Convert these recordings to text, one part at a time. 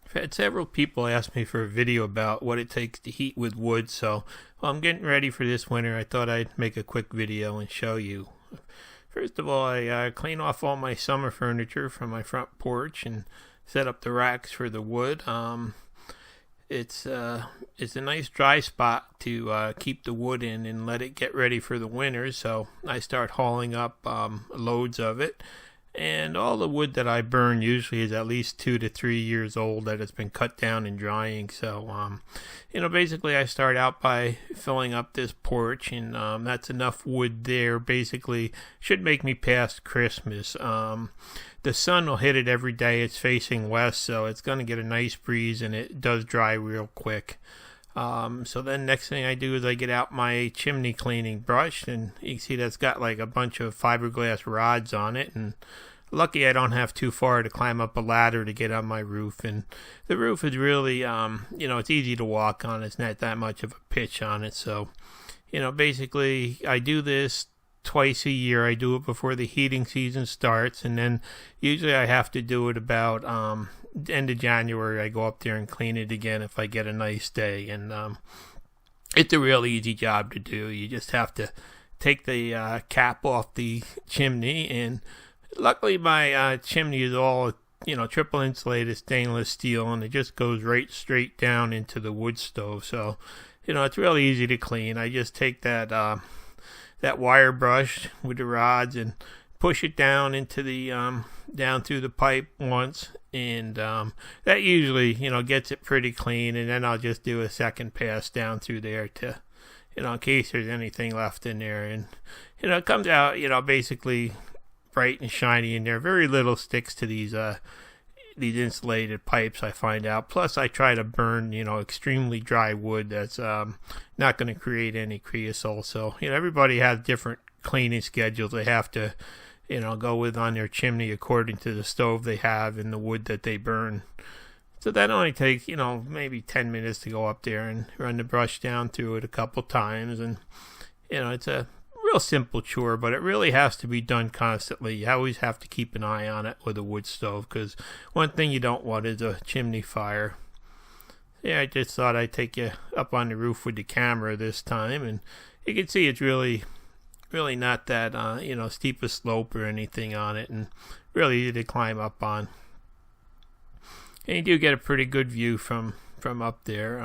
I've had several people ask me for a video about what it takes to heat with wood, so while I'm getting ready for this winter, I thought I'd make a quick video and show you. First of all, I clean off all my summer furniture from my front porch and set up the racks for the wood. It's a nice dry spot to keep the wood in and let it get ready for the winter, so I start hauling up loads of it. And all the wood that I burn usually is at least 2 to 3 years old that has been cut down and drying. So, basically I start out by filling up this porch, and that's enough wood there. Basically, should make me past Christmas. The sun will hit it every day. It's facing west, so it's going to get a nice breeze, and it does dry real quick. So then next thing I do is I get out my chimney cleaning brush, and you can see that's got like a bunch of fiberglass rods on it, and lucky I don't have too far to climb up a ladder to get on my roof. And the roof is really, it's easy to walk on. It's not that much of a pitch on it. So, basically I do this twice a year. I do it before the heating season starts, and then usually I have to do it about end of January. I go up there and clean it again if I get a nice day, and it's a real easy job to do. You just have to take the cap off the chimney, and luckily my chimney is all triple insulated stainless steel, and it just goes right straight down into the wood stove. So it's really easy to clean. I just take that wire brush with the rods and push it down into the down through the pipe once, and that usually gets it pretty clean. And then I'll just do a second pass down through there to in case there's anything left in there. And it comes out basically bright and shiny in there. Very little sticks to these insulated pipes, I find out. Plus I try to burn extremely dry wood that's not going to create any creosote. So everybody has different cleaning schedules they have to go with on their chimney according to the stove they have and the wood that they burn. So that only takes maybe 10 minutes to go up there and run the brush down through it a couple times. And it's a real simple chore, but it really has to be done constantly. You always have to keep an eye on it with a wood stove, because one thing you don't want is a chimney fire. Yeah, I just thought I'd take you up on the roof with the camera this time, and you can see it's really not that steep a slope or anything on it, and really easy to climb up on. And you do get a pretty good view from up there.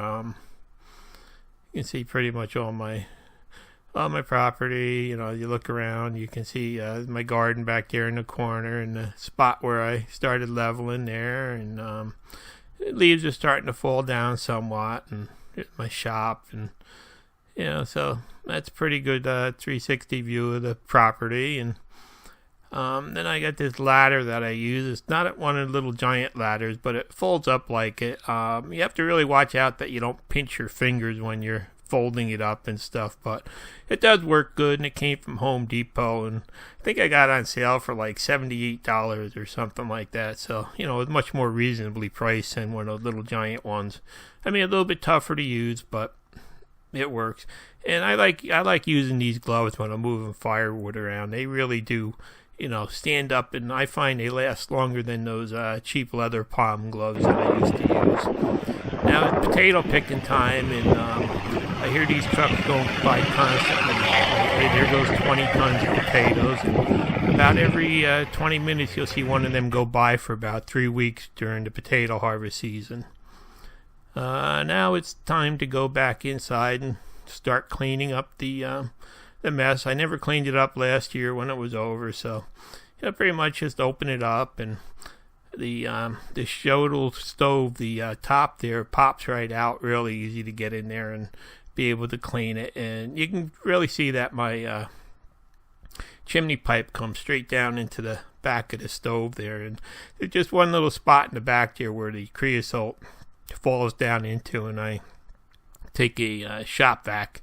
You can see pretty much all my property. You look around, you can see my garden back there in the corner, and the spot where I started leveling there, and the leaves are starting to fall down somewhat, and my shop, and so that's pretty good 360 view of the property. And then I got this ladder that I use. It's not one of the little giant ladders, but it folds up like it. You have to really watch out that you don't pinch your fingers when you're folding it up and stuff, but it does work good, and it came from Home Depot, and I think I got it on sale for like $78 or something like that. So it's much more reasonably priced than one of those little giant ones. I mean, a little bit tougher to use, but it works. And I like using these gloves when I'm moving firewood around. They really do stand up, and I find they last longer than those cheap leather palm gloves that I used to use. Now it's potato picking time, and I hear these trucks going by constantly. There goes 20 tons of potatoes, and about every 20 minutes you'll see one of them go by for about 3 weeks during the potato harvest season. Now it's time to go back inside and start cleaning up the mess. I never cleaned it up last year when it was over, so pretty much just open it up, and the Shodel stove, the top there pops right out. Really easy to get in there and be able to clean it, and you can really see that my chimney pipe comes straight down into the back of the stove there, and there's just one little spot in the back there where the creosote falls down into, and I take a shop vac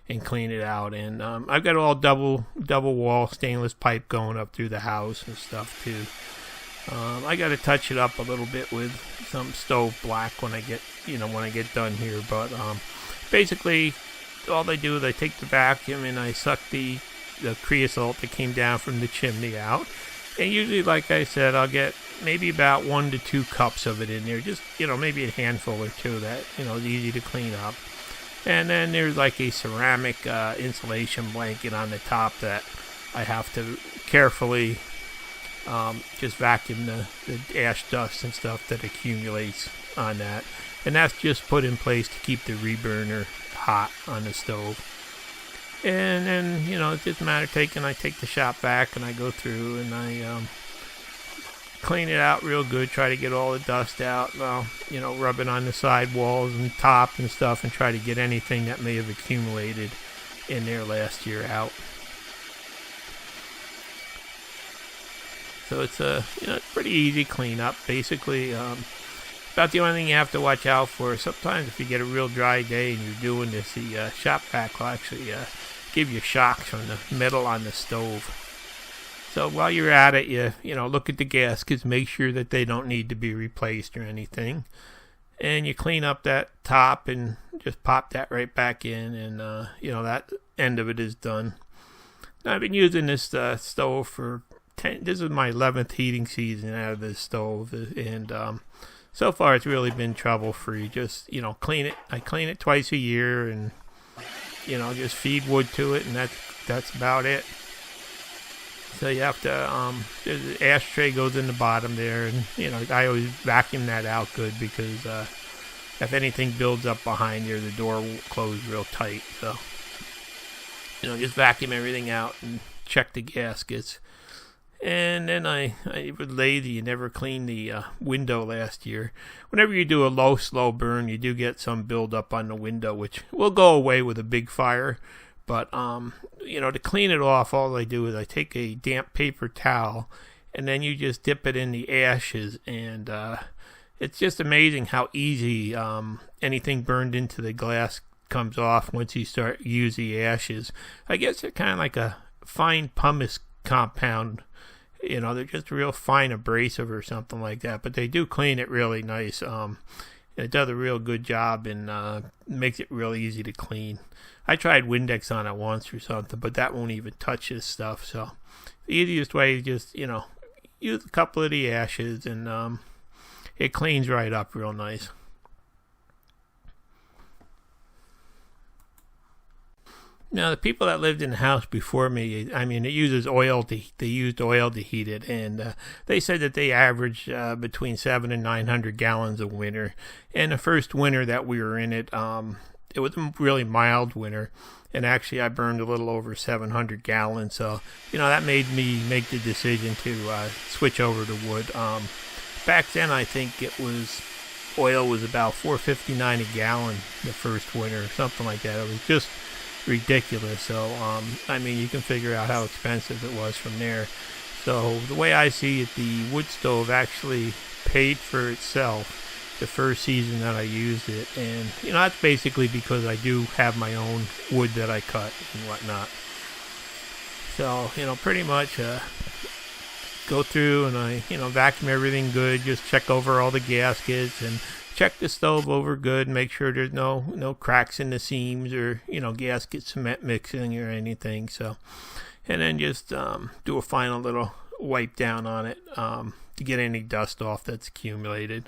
and clean it out. And I've got all double wall stainless pipe going up through the house and stuff too. I got to touch it up a little bit with some stove black when I get done here, but basically all I do is I take the vacuum and I suck the creosote that came down from the chimney out. And usually, like I said, I'll get maybe about 1 to 2 cups of it in there. Just, maybe a handful or two that, is easy to clean up. And then there's like a ceramic insulation blanket on the top that I have to carefully just vacuum the ash dust and stuff that accumulates on that. And that's just put in place to keep the reburner hot on the stove. And then, it's just a matter of I take the shop vac and I go through and I clean it out real good, try to get all the dust out, rub it on the side walls and top and stuff, and try to get anything that may have accumulated in there last year out. So it's a pretty easy cleanup. Basically, about the only thing you have to watch out for. Sometimes if you get a real dry day and you're doing this, the shop vac will actually give you shocks from the metal on the stove. So while you're at it, you look at the gaskets, make sure that they don't need to be replaced or anything, and you clean up that top and just pop that right back in, and that end of it is done. Now, I've been using this stove for this is my 11th heating season out of this stove, and so far it's really been trouble free. Just clean it. I clean it twice a year, and just feed wood to it, and that's about it. So you have to the ashtray goes in the bottom there, and I always vacuum that out good, because if anything builds up behind there, the door will close real tight. So just vacuum everything out and check the gaskets. And then I was lazy and never cleaned the window last year. Whenever you do a low, slow burn, you do get some buildup on the window, which will go away with a big fire. But, to clean it off, all I do is I take a damp paper towel, and then you just dip it in the ashes. And it's just amazing how easy anything burned into the glass comes off once you start use the ashes. I guess they're kind of like a fine pumice compound. They're just real fine abrasive or something like that, but they do clean it really nice. It does a real good job, and makes it real easy to clean. I tried Windex on it once or something, but that won't even touch this stuff. So the easiest way is just, use a couple of the ashes, and it cleans right up real nice. Now, the people that lived in the house before me, it uses oil they used oil to heat it, and they said that they averaged between 700 and 900 gallons a winter. And the first winter that we were in it, it was a really mild winter, and actually I burned a little over 700 gallons. So, that made me make the decision to switch over to wood. Back then, I think oil was about $4.59 a gallon the first winter, something like that. It was just ridiculous. So you can figure out how expensive it was from there. So the way I see it, the wood stove actually paid for itself the first season that I used it, and that's basically because I do have my own wood that I cut and whatnot. So pretty much go through and I vacuum everything good, just check over all the gaskets and check the stove over good, make sure there's no cracks in the seams or gasket cement mixing or anything. So, and then just do a final little wipe down on it to get any dust off that's accumulated.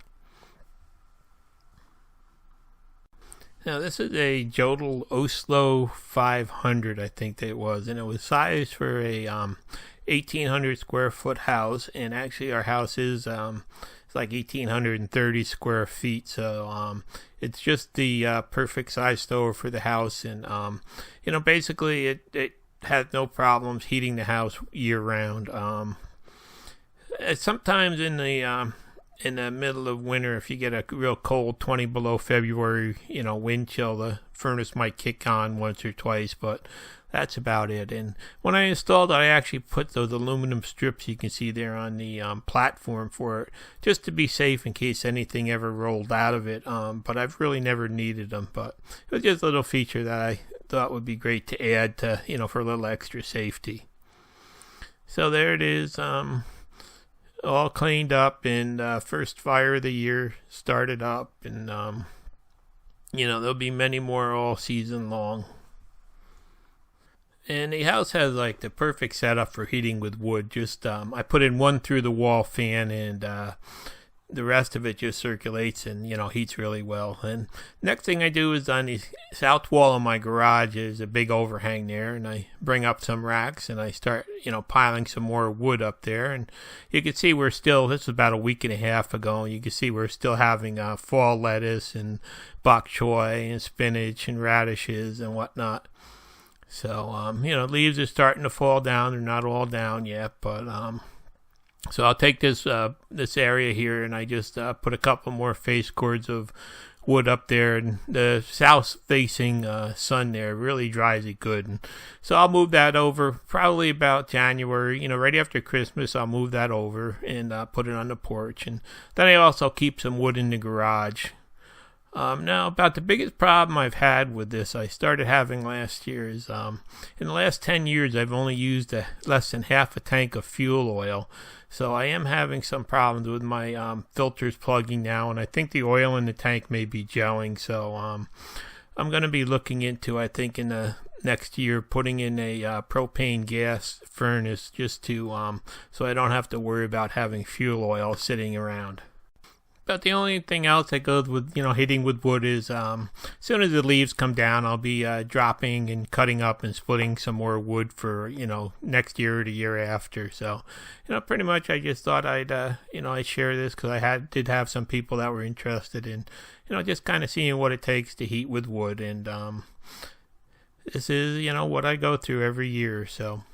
Now, this is a Jodel Oslo 500, I think that it was, and it was sized for a 1,800 square foot house, and actually our house is it's like 1,830 square feet, so it's just the perfect size stove for the house, and basically it has no problems heating the house year round. Sometimes in the middle of winter, if you get a real cold 20 below February, wind chill, the furnace might kick on once or twice, but that's about it. And when I installed it, I actually put those aluminum strips you can see there on the platform for it, just to be safe in case anything ever rolled out of it. But I've really never needed them. But it was just a little feature that I thought would be great to add to, for a little extra safety. So there it is, all cleaned up, and first fire of the year started up, and there'll be many more all season long. And the house has like the perfect setup for heating with wood. Just I put in one through the wall fan, and the rest of it just circulates and heats really well. And next thing I do is on the south wall of my garage is a big overhang there, and I bring up some racks and I start piling some more wood up there. And you can see this was about a week and a half ago, and you can see we're still having fall lettuce and bok choy and spinach and radishes and whatnot. So leaves are starting to fall down. They're not all down yet, but so I'll take this area here, and I just put a couple more face cords of wood up there, and the south-facing sun there really dries it good. And so I'll move that over probably about January, right after Christmas. I'll move that over and put it on the porch, and then I also keep some wood in the garage. Now, about the biggest problem I've had with this, I started having last year, is in the last 10 years, I've only used less than half a tank of fuel oil. So I am having some problems with my filters plugging now, and I think the oil in the tank may be gelling. So I'm going to be looking into, I think in the next year, putting in a propane gas furnace just to so I don't have to worry about having fuel oil sitting around. But the only thing else that goes with, hitting with wood is as soon as the leaves come down, I'll be dropping and cutting up and splitting some more wood for, next year or the year after. So, pretty much I just thought I'd share this because I did have some people that were interested in, just kind of seeing what it takes to heat with wood. And this is, what I go through every year. So,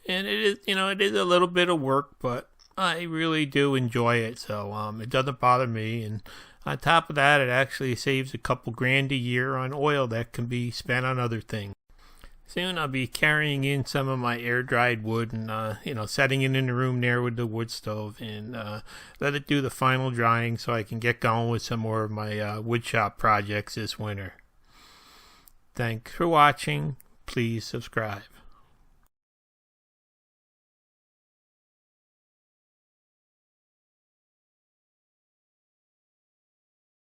and it is, it is a little bit of work, but I really do enjoy it, so it doesn't bother me. And on top of that, it actually saves a couple grand a year on oil that can be spent on other things. Soon I'll be carrying in some of my air-dried wood and, setting it in the room there with the wood stove and let it do the final drying so I can get going with some more of my woodshop projects this winter. Thanks for watching. Please subscribe.